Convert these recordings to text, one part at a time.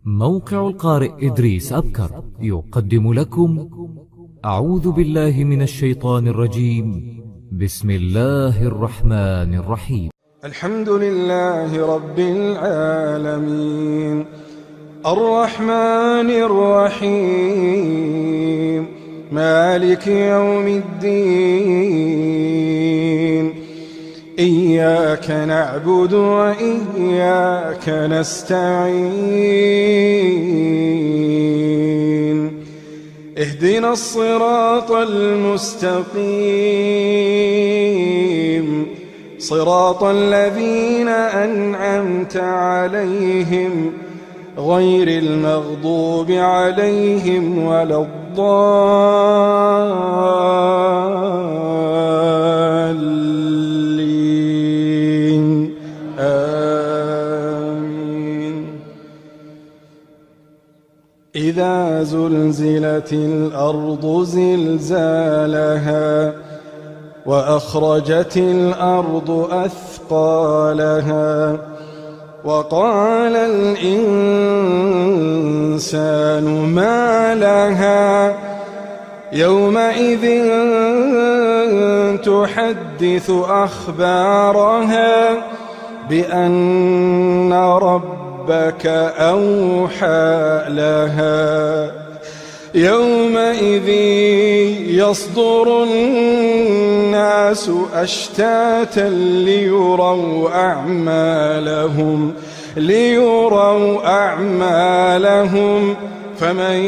موقع القارئ إدريس أبكر يقدم لكم أعوذ بالله من الشيطان الرجيم. بسم الله الرحمن الرحيم. الحمد لله رب العالمين الرحمن الرحيم مالك يوم الدين إياك نعبد وإياك نستعين اهدنا الصراط المستقيم صراط الذين أنعمت عليهم غير المغضوب عليهم ولا الضالين آمين. إذا زلزلت الأرض زلزالها وأخرجت الأرض أثقالها وقال الإنسان ما لها يومئذ تحدث أخبارها بأن ربك أوحى لها يومئذ يصدر الناس أشتاتا ليروا أعمالهم فمن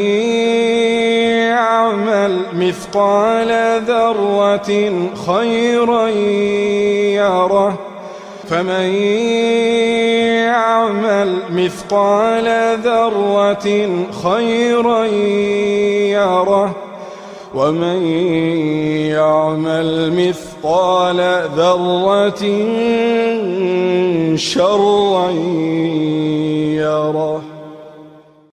يعمل مثقال ذرة خيرا يره يعمل مثقال ذرة خيرا يره ومن يعمل مثقال ذرة شرا يره.